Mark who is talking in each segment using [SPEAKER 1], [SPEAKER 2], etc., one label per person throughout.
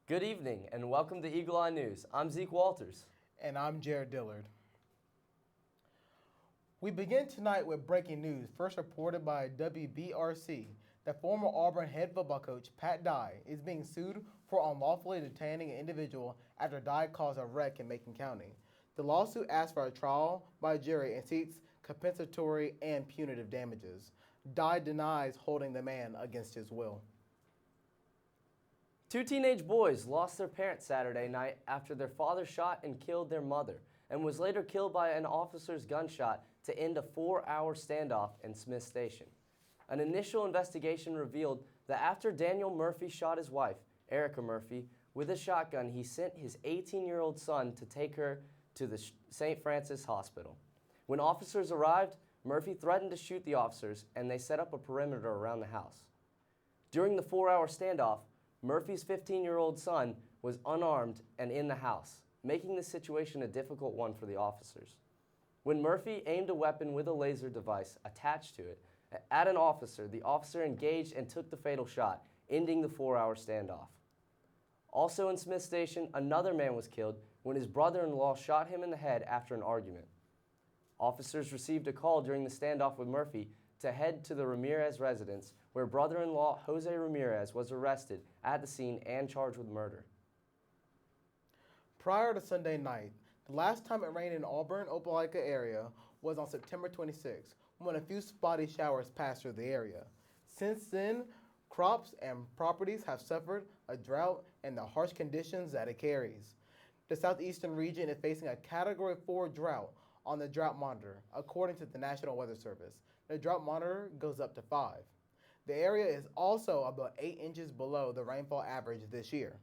[SPEAKER 1] Good evening and welcome to Eagle Eye News. I'm Zeke Walters.
[SPEAKER 2] And I'm Jared Dillard. We begin tonight with breaking news, first reported by WBRC, that former Auburn head football coach Pat Dye is being sued for unlawfully detaining an individual after Dye caused a wreck in Macon County. The lawsuit asks for a trial by a jury and seeks compensatory and punitive damages. Dye denies holding the man against his will.
[SPEAKER 1] Two teenage boys lost their parents Saturday night after their father shot and killed their mother and was later killed by an officer's gunshot to end a 4-hour standoff in Smith Station. An initial investigation revealed that after Daniel Murphy shot his wife, Erica Murphy, with a shotgun, he sent his 18-year-old son to take her to the St. Francis Hospital. When officers arrived, Murphy threatened to shoot the officers and they set up a perimeter around the house. During the 4-hour standoff, Murphy's 15-year-old son was unarmed and in the house, making the situation a difficult one for the officers. When Murphy aimed a weapon with a laser device attached to it at an officer, the officer engaged and took the fatal shot, ending the 4-hour standoff. Also in Smith Station, another man was killed when his brother-in-law shot him in the head after an argument. Officers received a call during the standoff with Murphy to head to the Ramirez residence, where brother-in-law Jose Ramirez was arrested at the scene and charged with murder.
[SPEAKER 2] Prior to Sunday night, the last time it rained in Auburn, Opelika area was on September 26, when a few spotty showers passed through the area. Since then, crops and properties have suffered a drought and the harsh conditions that it carries. The southeastern region is facing a Category 4 drought on the drought monitor, according to the National Weather Service. The drought monitor goes up to 5. The area is also about 8 inches below the rainfall average this year.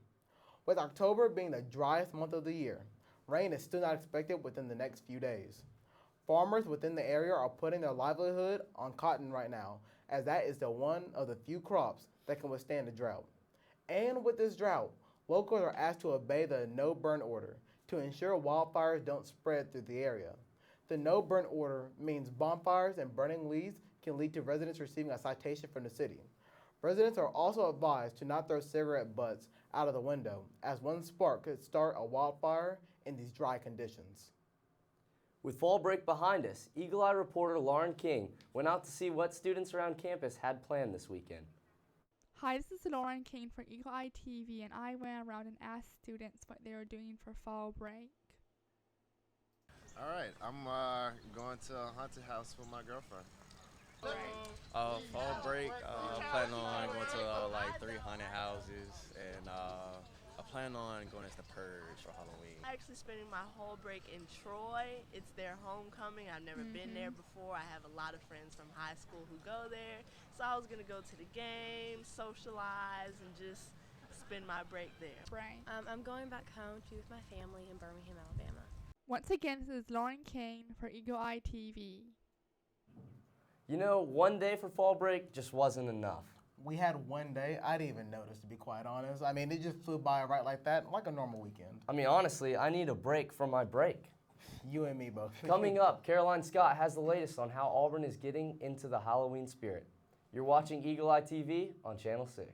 [SPEAKER 2] With October being the driest month of the year, rain is still not expected within the next few days. Farmers within the area are putting their livelihood on cotton right now, as that is one of the few crops that can withstand the drought. And with this drought, locals are asked to obey the no-burn order to ensure wildfires don't spread through the area. The no-burn order means bonfires and burning leaves can lead to residents receiving a citation from the city. Residents are also advised to not throw cigarette butts out of the window, as one spark could start a wildfire in these dry conditions.
[SPEAKER 1] With fall break behind us, Eagle Eye reporter Lauren King went out to see what students around campus had planned this weekend.
[SPEAKER 3] Hi, this is Lauren King for Eagle Eye TV, and I went around and asked students what they were doing for fall break.
[SPEAKER 4] All right, I'm going to a haunted house with my girlfriend.
[SPEAKER 5] Fall break, planning on going to like 3 haunted houses, and I plan on going to the Purge for Halloween.
[SPEAKER 6] I'm actually spending my whole break in Troy. It's their homecoming. I've never been there before. I have a lot of friends from high school who go there, so I was gonna go to the game, socialize, and just spend my break there.
[SPEAKER 3] Right.
[SPEAKER 7] I'm going back home to be with my family in Birmingham, Alabama.
[SPEAKER 3] Once again, this is Lauren King for Eagle Eye TV.
[SPEAKER 1] You know, one day for fall break just wasn't enough.
[SPEAKER 2] We had one day, I didn't even notice, to be quite honest. I mean, it just flew by right like that, like a normal weekend.
[SPEAKER 1] I mean, honestly, I need a break from my break.
[SPEAKER 2] You and me both.
[SPEAKER 1] Coming up, Caroline Scott has the latest on how Auburn is getting into the Halloween spirit. You're watching Eagle Eye TV on Channel 6.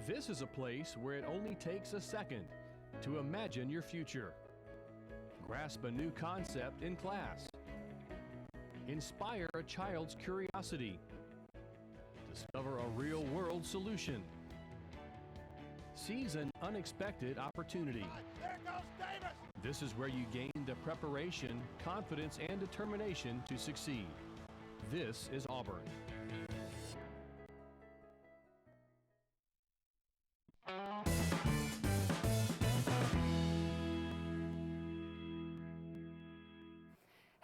[SPEAKER 8] This is a place where it only takes a second to imagine your future. Grasp a new concept in class. Inspire a child's curiosity. Discover a real-world solution. Seize an unexpected opportunity.
[SPEAKER 9] There goes Davis!
[SPEAKER 8] This is where you gain the preparation, confidence, and determination to succeed. This is Auburn.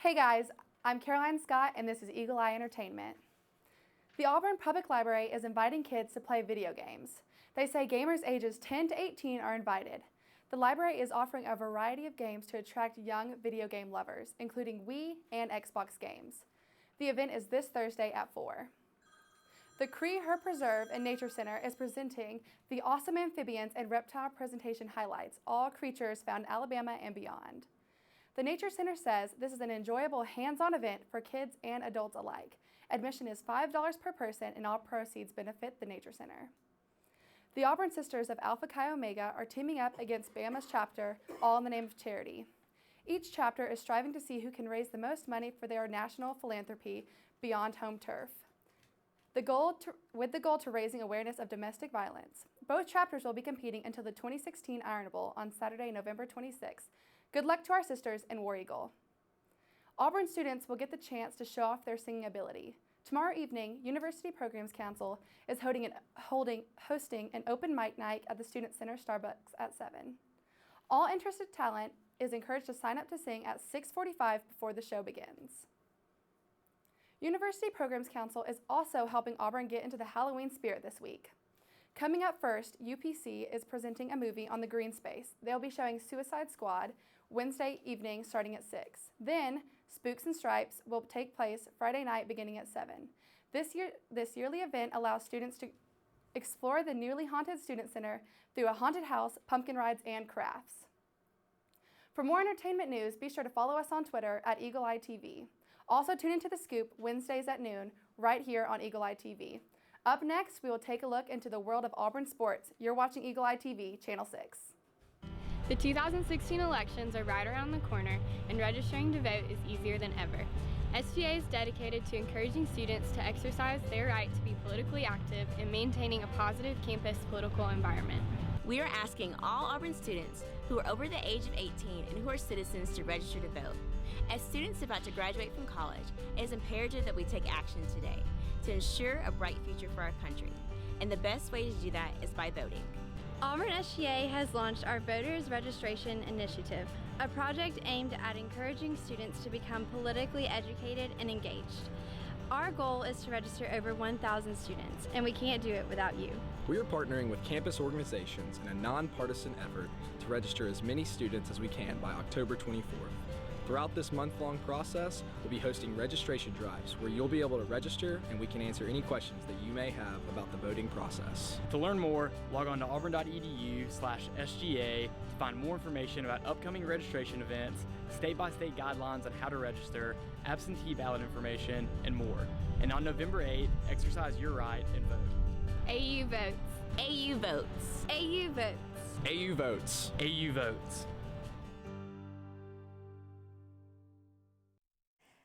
[SPEAKER 10] Hey guys, I'm Caroline Scott and this is Eagle Eye Entertainment. The Auburn Public Library is inviting kids to play video games. They say gamers ages 10 to 18 are invited. The library is offering a variety of games to attract young video game lovers, including Wii and Xbox games. The event is this Thursday at 4. The Cree Her Preserve and Nature Center is presenting the awesome amphibians and reptile presentation highlights, all creatures found in Alabama and beyond. The Nature Center says this is an enjoyable hands-on event for kids and adults alike. Admission is $5 per person and all proceeds benefit the Nature Center. The Auburn Sisters of Alpha Chi Omega are teaming up against Bama's chapter, all in the name of charity. Each chapter is striving to see who can raise the most money for their national philanthropy beyond home turf, with the goal to raising awareness of domestic violence. Both chapters will be competing until the 2016 Iron Bowl on Saturday, November 26th. Good luck to our sisters in War Eagle. Auburn students will get the chance to show off their singing ability. Tomorrow evening, University Programs Council is hosting an open mic night at the Student Center Starbucks at 7. All interested talent is encouraged to sign up to sing at 6:45 before the show begins. University Programs Council is also helping Auburn get into the Halloween spirit this week. Coming up first, UPC is presenting a movie on the green space. They'll be showing Suicide Squad Wednesday evening starting at 6. Then, Spooks and Stripes will take place Friday night beginning at 7. This yearly event allows students to explore the newly haunted Student Center through a haunted house, pumpkin rides, and crafts. For more entertainment news, be sure to follow us on Twitter at Eagle Eye TV. Also tune into The Scoop Wednesdays at noon right here on Eagle Eye TV. Up next, we will take a look into the world of Auburn sports. You're watching Eagle Eye TV, Channel 6.
[SPEAKER 7] The 2016 elections are right around the corner, and registering to vote is easier than ever. SGA is dedicated to encouraging students to exercise their right to be politically active and maintaining a positive campus political environment.
[SPEAKER 9] We are asking all Auburn students who are over the age of 18 and who are citizens to register to vote. As students about to graduate from college, it is imperative that we take action today to ensure a bright future for our country. And the best way to do that is by voting.
[SPEAKER 7] Auburn SGA has launched our Voters Registration Initiative, a project aimed at encouraging students to become politically educated and engaged. Our goal is to register over 1,000 students, and we can't do it without you.
[SPEAKER 11] We are partnering with campus organizations in a nonpartisan effort to register as many students as we can by October 24th. Throughout this month-long process, we'll be hosting registration drives where you'll be able to register and we can answer any questions that you may have about the voting process.
[SPEAKER 12] To learn more, log on to auburn.edu/SGA to find more information about upcoming registration events, state-by-state guidelines on how to register, absentee ballot information, and more. And on November 8th, exercise your right and vote.
[SPEAKER 7] AU votes.
[SPEAKER 9] AU votes.
[SPEAKER 7] AU votes.
[SPEAKER 11] AU votes.
[SPEAKER 12] AU votes.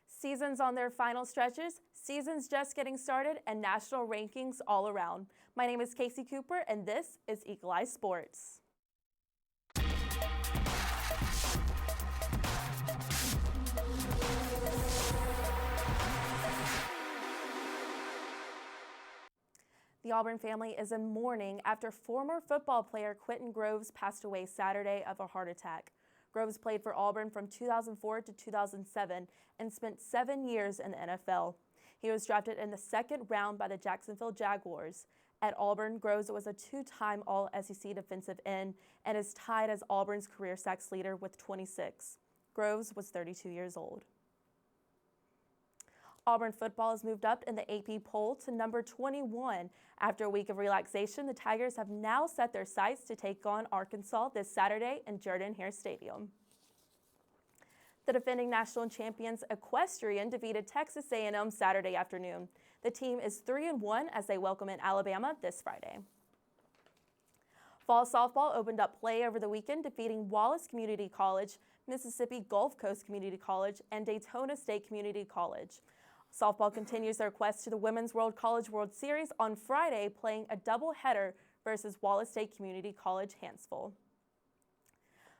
[SPEAKER 13] Seasons on their final stretches, seasons just getting started, and national rankings all around. My name is Casey Cooper, and this is Eagle Eye Sports. The Auburn family is in mourning after former football player Quentin Groves passed away Saturday of a heart attack. Groves played for Auburn from 2004 to 2007 and spent 7 years in the NFL. He was drafted in the second round by the Jacksonville Jaguars. At Auburn, Groves was a two-time All-SEC defensive end and is tied as Auburn's career sacks leader with 26. Groves was 32 years old. Auburn football has moved up in the AP poll to number 21. After a week of relaxation, the Tigers have now set their sights to take on Arkansas this Saturday in Jordan-Hare Stadium. The defending national champions Equestrian defeated Texas A&M Saturday afternoon. The team is 3-1 as they welcome in Alabama this Friday. Fall softball opened up play over the weekend, defeating Wallace Community College, Mississippi Gulf Coast Community College, and Daytona State Community College. Softball continues their quest to the Women's World College World Series on Friday, playing a doubleheader versus Wallace State Community College Hansville.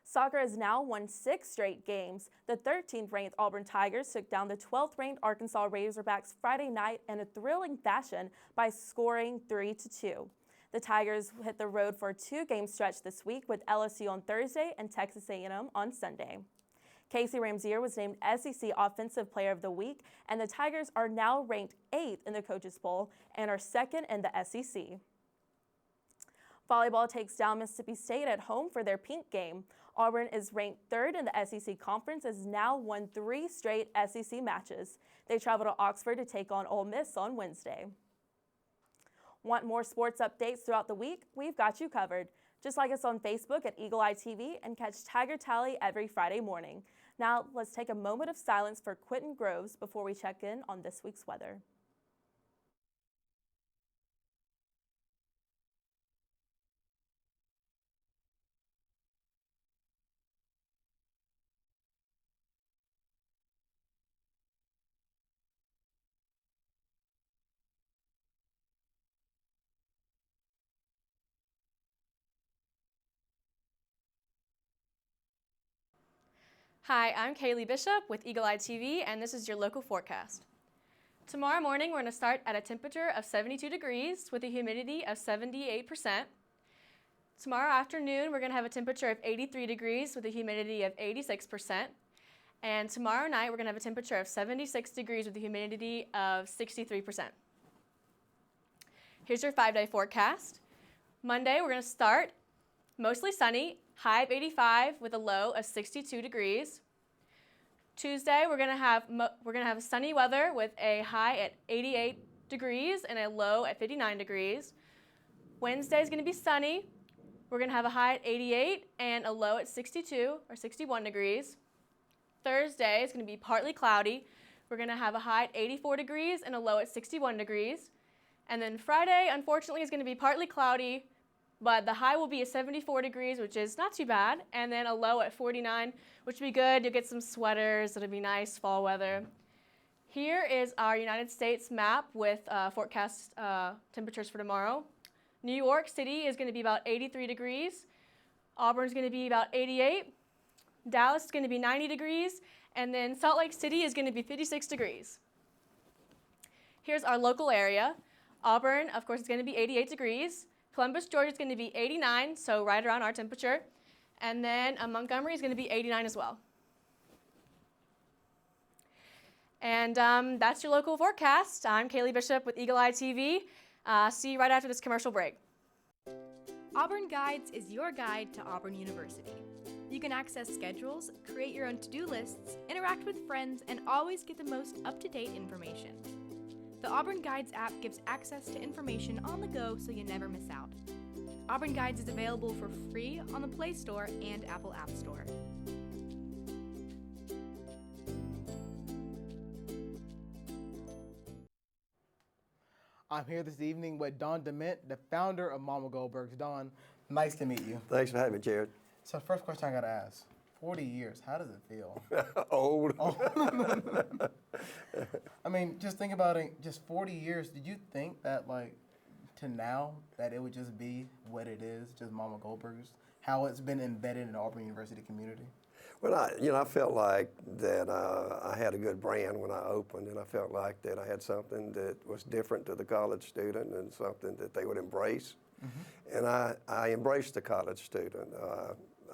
[SPEAKER 13] Soccer has now won 6 straight games. The 13th-ranked Auburn Tigers took down the 12th-ranked Arkansas Razorbacks Friday night in a thrilling fashion by scoring 3-2. The Tigers hit the road for a 2-game stretch this week with LSU on Thursday and Texas A&M on Sunday. Casey Ramzier was named SEC Offensive Player of the Week, and the Tigers are now ranked 8th in the coaches poll and are 2nd in the SEC. Volleyball takes down Mississippi State at home for their pink game. Auburn is ranked 3rd in the SEC Conference and has now won 3 straight SEC matches. They travel to Oxford to take on Ole Miss on Wednesday. Want more sports updates throughout the week? We've got you covered. Just like us on Facebook at Eagle Eye TV and catch Tiger Tally every Friday morning. Now, let's take a moment of silence for Quentin Groves before we check in on this week's weather.
[SPEAKER 14] Hi, I'm Kaylee Bishop with Eagle Eye TV, and this is your local forecast. Tomorrow morning, we're going to start at a temperature of 72 degrees with a humidity of 78%. Tomorrow afternoon, we're going to have a temperature of 83 degrees with a humidity of 86%. And tomorrow night, we're going to have a temperature of 76 degrees with a humidity of 63%. Here's your 5-day forecast. Monday, we're going to start mostly sunny, high of 85 with a low of 62 degrees. Tuesday, we're going to have sunny weather with a high at 88 degrees and a low at 59 degrees. Wednesday is going to be sunny. We're going to have a high at 88 and a low at 62 or 61 degrees. Thursday is going to be partly cloudy. We're going to have a high at 84 degrees and a low at 61 degrees. And then Friday, unfortunately, is going to be partly cloudy, but the high will be at 74 degrees, which is not too bad, and then a low at 49, which will be good. You'll get some sweaters. It'll be nice fall weather. Here is our United States map with forecast temperatures for tomorrow. New York City is going to be about 83 degrees. Auburn is going to be about 88. Dallas is going to be 90 degrees. And then Salt Lake City is going to be 56 degrees. Here's our local area. Auburn, of course, is going to be 88 degrees. Columbus, Georgia is going to be 89, so right around our temperature. And then Montgomery is going to be 89 as well. And that's your local forecast. I'm Kaylee Bishop with Eagle Eye TV. See you right after this commercial break.
[SPEAKER 15] Auburn Guides is your guide to Auburn University. You can access schedules, create your own to-do lists, interact with friends, and always get the most up-to-date information. The Auburn Guides app gives access to information on the go so you never miss out. Auburn Guides is available for free on the Play Store and Apple App Store.
[SPEAKER 2] I'm here this evening with Don Dement, the founder of Momma Goldberg. Don, nice to meet you.
[SPEAKER 16] Thanks for having me, Jared.
[SPEAKER 2] So first question I got to ask, 40 years, how does it feel?
[SPEAKER 16] Old.
[SPEAKER 2] I mean, just think about it, just 40 years, did you think that, like, to now, that it would just be what it is, just Momma Goldberg's, how it's been embedded in the Auburn University community?
[SPEAKER 16] Well, I felt like that I had a good brand when I opened, and I felt like that I had something that was different to the college student and something that they would embrace. Mm-hmm. And I embraced the college student.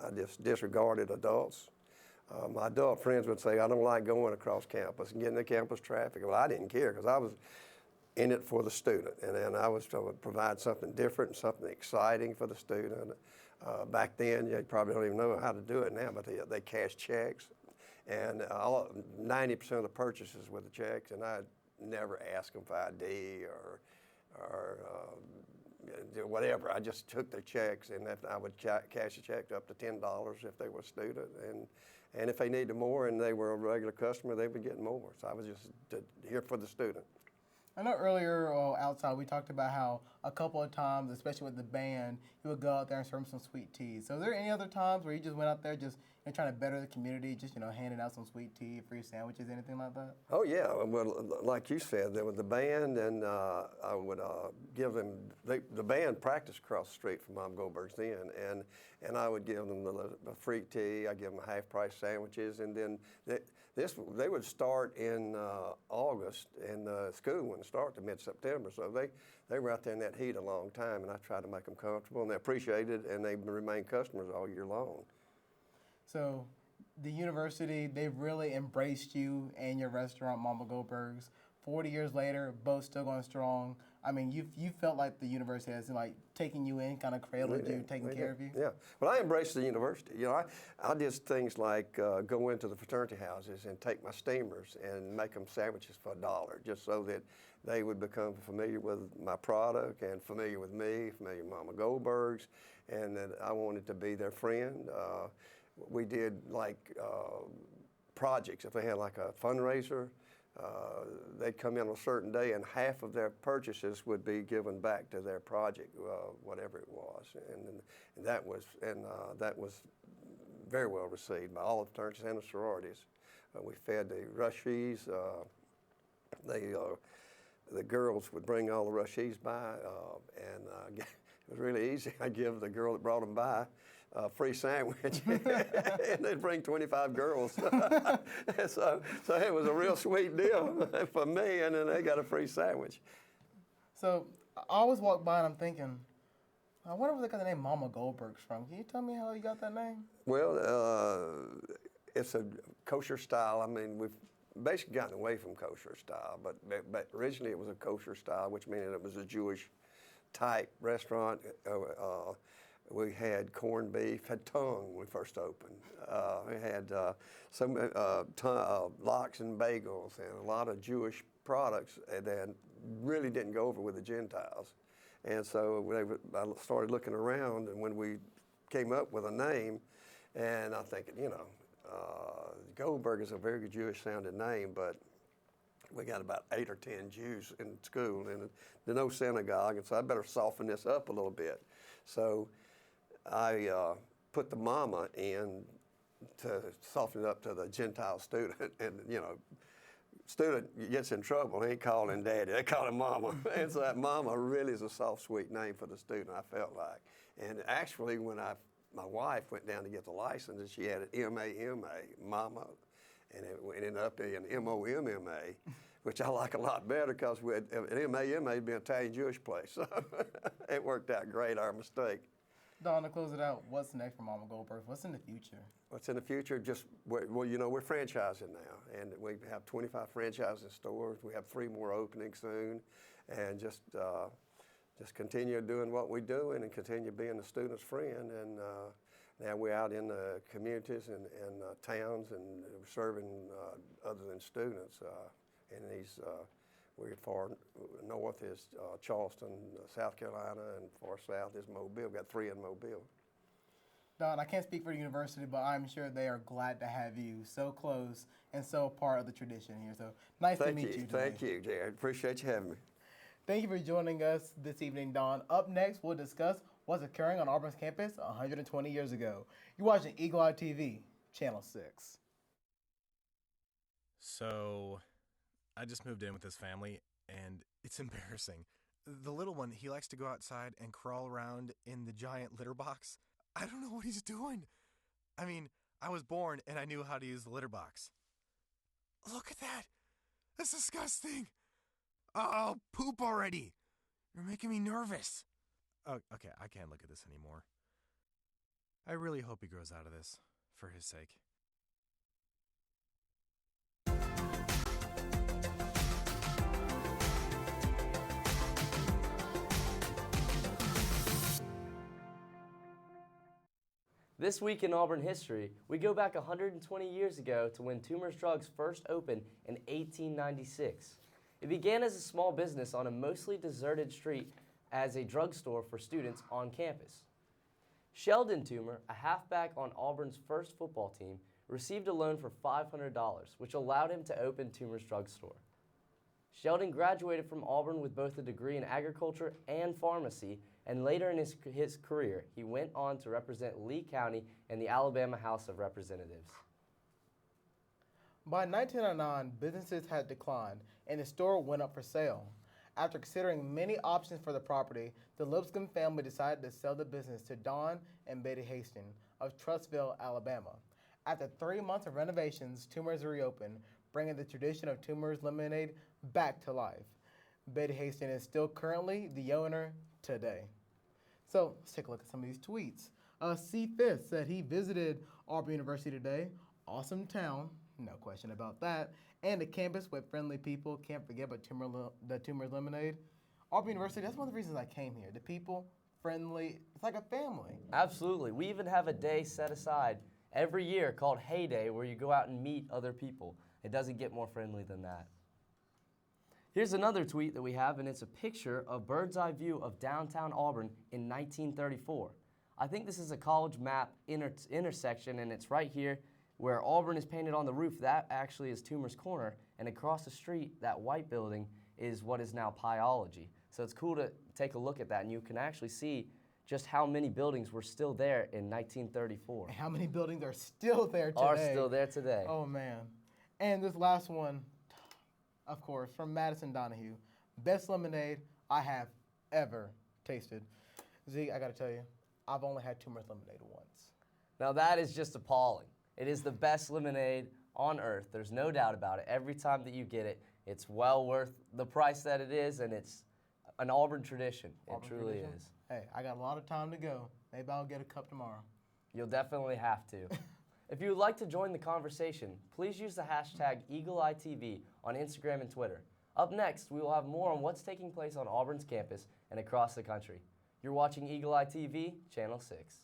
[SPEAKER 16] I just disregarded adults. My adult friends would say, I don't like going across campus and getting the campus traffic. Well, I didn't care because I was in it for the student, and I was trying to provide something different, something exciting for the student. Back then, you probably don't even know how to do it now, but they cash checks, and 90% of the purchases were the checks, and I never asked them for ID or whatever. I just took their checks, and I would cash a check up to $10 if they were a student, and if they needed more and they were a regular customer, they would get more. So I was just here for the student.
[SPEAKER 2] I know earlier outside we talked about how a couple of times, especially with the band, you would go out there and serve some sweet tea. So is there any other times where you just went out there just trying to better the community, just handing out some sweet tea, free sandwiches, anything like that? Oh yeah, well, like you said, there was the band, and I would give them the band practiced across the street from Momma Goldberg's then, and I would give them the free tea. I give them half-price sandwiches, and then they would start in August, and school wouldn't start to mid-September, so they were out there in that heat a long time, and I tried to make them comfortable, and they appreciated it, and they remained customers all year long. So the university, they've really embraced you and your restaurant, Momma Goldberg's. 40 years later, both still going strong. I mean, you felt like the university has taken you in, kind of cradled you, taking care of you? Yeah. Well, I embraced the university. I did things like go into the fraternity houses and take my steamers and make them sandwiches for $1, just so that they would become familiar with my product and familiar with me, familiar with Momma Goldberg's, and that I wanted to be their friend. We did projects. If they had like a fundraiser, they'd come in on a certain day, and half of their purchases would be given back to their project, whatever it was, and that was very well received by all the fraternities and the sororities. We fed the rushees. The girls would bring all the rushees by, and it was really easy. I'd give the girl that brought them by
[SPEAKER 16] free sandwich, and they'd bring 25 girls. so it was a real sweet deal for me, and then they got a free sandwich.
[SPEAKER 2] So I always walk by and I'm thinking, I wonder where they got the name Momma Goldberg from. Can you tell me how you got that name?
[SPEAKER 16] Well, it's a kosher style. I mean, we've basically gotten away from kosher style, but originally it was a kosher style, which meant it was a Jewish type restaurant. We had corned beef, had tongue when we first opened. We had some lox and bagels and a lot of Jewish products that really didn't go over with the Gentiles. And so I started looking around, and when we came up with a name, and I'm thinking, Goldberg is a very good Jewish sounding name, but we got about 8 or 10 Jews in school, and there's no synagogue, and so I better soften this up a little bit. So I put the mama in to soften it up to the Gentile student, and student gets in trouble, he ain't calling daddy, they call him mama. And so that mama really is a soft, sweet name for the student, I felt like. And actually, when my wife went down to get the license, and she had an M-A-M-A, mama, and it ended up being M-O-M-M-A, which I like a lot better because an M-A-M-A would be an Italian Jewish place. So it worked out great, our mistake.
[SPEAKER 2] Don, to close it out, what's next for Momma Goldberg? What's in the future?
[SPEAKER 16] What's in the future? We're franchising now, and we have 25 franchising stores. We have 3 more opening soon, and just continue doing what we do and continue being the student's friend. And now we're out in the communities and towns and serving other than students. We're far north is Charleston, South Carolina, and far south is Mobile. We've got 3 in Mobile.
[SPEAKER 2] Don, I can't speak for the university, but I'm sure they are glad to have you so close and so part of the tradition here. So nice to meet you today.
[SPEAKER 16] Thank you, Jared. Appreciate you having me.
[SPEAKER 2] Thank you for joining us this evening, Don. Up next, we'll discuss what's occurring on Auburn's campus 120 years ago. You're watching Eagle Eye TV, Channel 6.
[SPEAKER 17] So, I just moved in with this family, and it's embarrassing. The little one, he likes to go outside and crawl around in the giant litter box. I don't know what he's doing. I mean, I was born and I knew how to use the litter box. Look at that. That's disgusting. Oh, poop already. You're making me nervous. Oh, okay, I can't look at this anymore. I really hope he grows out of this, for his sake.
[SPEAKER 1] This week in Auburn history, we go back 120 years ago to when Toomer's Drugs first opened in 1896. It began as a small business on a mostly deserted street as a drugstore for students on campus. Sheldon Toomer, a halfback on Auburn's first football team, received a loan for $500, which allowed him to open Toomer's Drugstore. Sheldon graduated from Auburn with both a degree in agriculture and pharmacy, and later in his career, he went on to represent Lee County in the Alabama House of Representatives.
[SPEAKER 2] By 1909, businesses had declined, and the store went up for sale. After considering many options for the property, the Lipscomb family decided to sell the business to Don and Betty Hastings of Trussville, Alabama. After 3 months of renovations, Toomer's reopened, bringing the tradition of Toomer's Lemonade back to life. Betty Hastings is still currently the owner today. So let's take a look at some of these tweets. C. Fifth said he visited Auburn University today. Awesome town, no question about that. And a campus with friendly people. Can't forget about the Toomer's Lemonade. Auburn University, that's one of the reasons I came here. The people, friendly, it's like a family.
[SPEAKER 1] Absolutely. We even have a day set aside every year called Hay Day where you go out and meet other people. It doesn't get more friendly than that. Here's another tweet that we have, and it's a picture of bird's eye view of downtown Auburn in 1934. I think this is a college map intersection, and it's right here where Auburn is painted on the roof. That actually is Toomer's Corner, and across the street, that white building is what is now Pyology. So it's cool to take a look at that, and you can actually see just how many buildings were still there in 1934.
[SPEAKER 2] And how many buildings are still there today?
[SPEAKER 1] Are still there today.
[SPEAKER 2] Oh, man. And this last one, of course, from Madison Donahue. Best lemonade I have ever tasted. Zeke, I got to tell you, I've only had turmeric lemonade once.
[SPEAKER 1] Now that is just appalling. It is the best lemonade on earth. There's no doubt about it. Every time that you get it, it's well worth the price that it is, and it's an Auburn tradition. It truly is.
[SPEAKER 2] Hey, I got a lot of time to go. Maybe I'll get a cup tomorrow.
[SPEAKER 1] You'll definitely have to. If you would like to join the conversation, please use the hashtag EagleEyeTV on Instagram and Twitter. Up next, we will have more on what's taking place on Auburn's campus and across the country. You're watching Eagle Eye TV, Channel 6.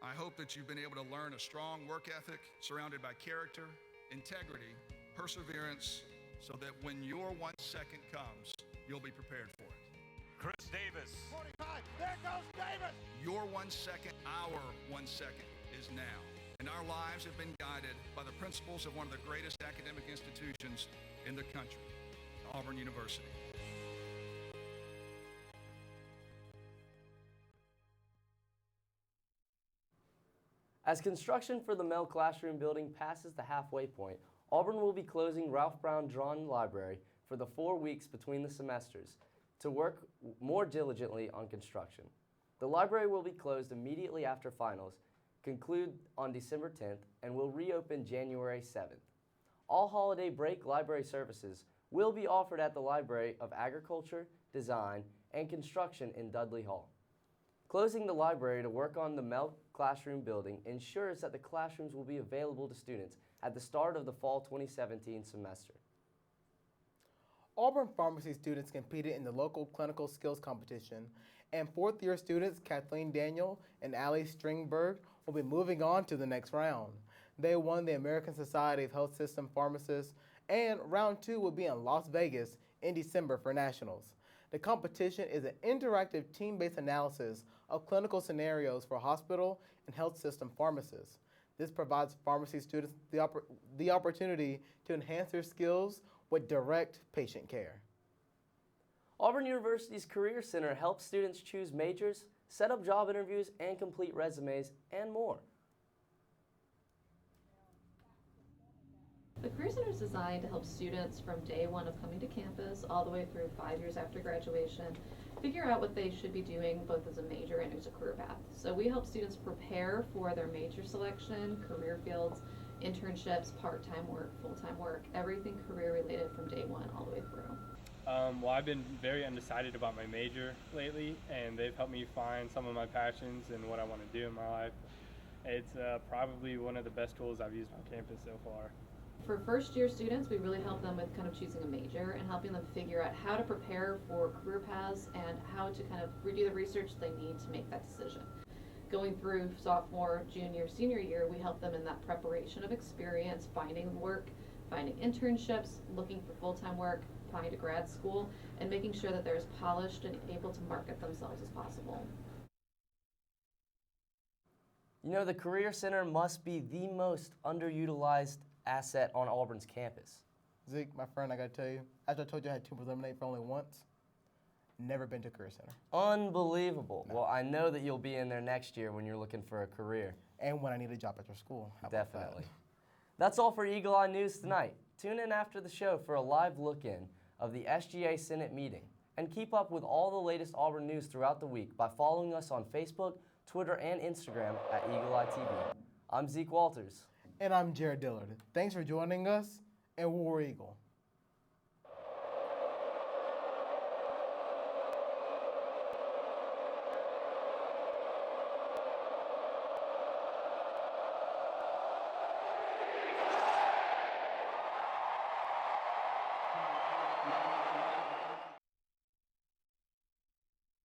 [SPEAKER 18] I hope that you've been able to learn a strong work ethic surrounded by character, integrity, perseverance, so that when your 1 second comes, you'll be prepared for it.
[SPEAKER 19] Chris Davis.
[SPEAKER 18] 45, there goes Davis! Your 1 second, our 1 second is now. And our lives have been guided by the principles of one of the greatest academic institutions in the country, Auburn University.
[SPEAKER 1] As construction for the Mel Classroom building passes the halfway point, Auburn will be closing Ralph Brown Drawn Library for the 4 weeks between the semesters to work more diligently on construction. The library will be closed immediately after finals conclude on December 10th and will reopen January 7th. All holiday break library services will be offered at the Library of Agriculture, Design, and Construction in Dudley Hall. Closing the library to work on the Mel Classroom building ensures that the classrooms will be available to students at the start of the fall 2017 semester.
[SPEAKER 2] Auburn pharmacy students competed in the local clinical skills competition, and fourth-year students Kathleen Daniel and Allie Stringberg will be moving on to the next round. They won the American Society of Health System Pharmacists, and round 2 will be in Las Vegas in December for nationals. The competition is an interactive team-based analysis of clinical scenarios for hospital and health system pharmacists. This provides pharmacy students the opportunity to enhance their skills with direct patient care.
[SPEAKER 1] Auburn University's Career Center helps students choose majors, set up job interviews, and complete resumes, and more.
[SPEAKER 20] The Career Center is designed to help students from day one of coming to campus all the way through 5 years after graduation figure out what they should be doing both as a major and as a career path. So we help students prepare for their major selection, career fields, internships, part-time work, full-time work, everything career related from day one all the way through.
[SPEAKER 12] Well, I've been very undecided about my major lately, and they've helped me find some of my passions and what I want to do in my life. It's probably one of the best tools I've used on campus so far.
[SPEAKER 20] For first-year students, we really help them with kind of choosing a major and helping them figure out how to prepare for career paths and how to kind of do the research they need to make that decision. Going through sophomore, junior, senior year, we help them in that preparation of experience, finding work, finding internships, looking for full-time work, applying to grad school, and making sure that they're as polished and able to market themselves as possible.
[SPEAKER 1] You know, the Career Center must be the most underutilized asset on Auburn's campus.
[SPEAKER 2] Zeke, my friend, I gotta tell you, after I told you I had turmeric lemonade for only once, never been to Career Center.
[SPEAKER 1] Unbelievable. No. Well, I know that you'll be in there next year when you're looking for a career.
[SPEAKER 2] And when I need a job after school. How about
[SPEAKER 1] Definitely. That's all for Eagle Eye News tonight. Tune in after the show for a live look-in of the SGA Senate meeting. And keep up with all the latest Auburn news throughout the week by following us on Facebook, Twitter, and Instagram at Eagle Eye TV. I'm Zeke Walters.
[SPEAKER 2] And I'm Jared Dillard. Thanks for joining us, and War Eagle.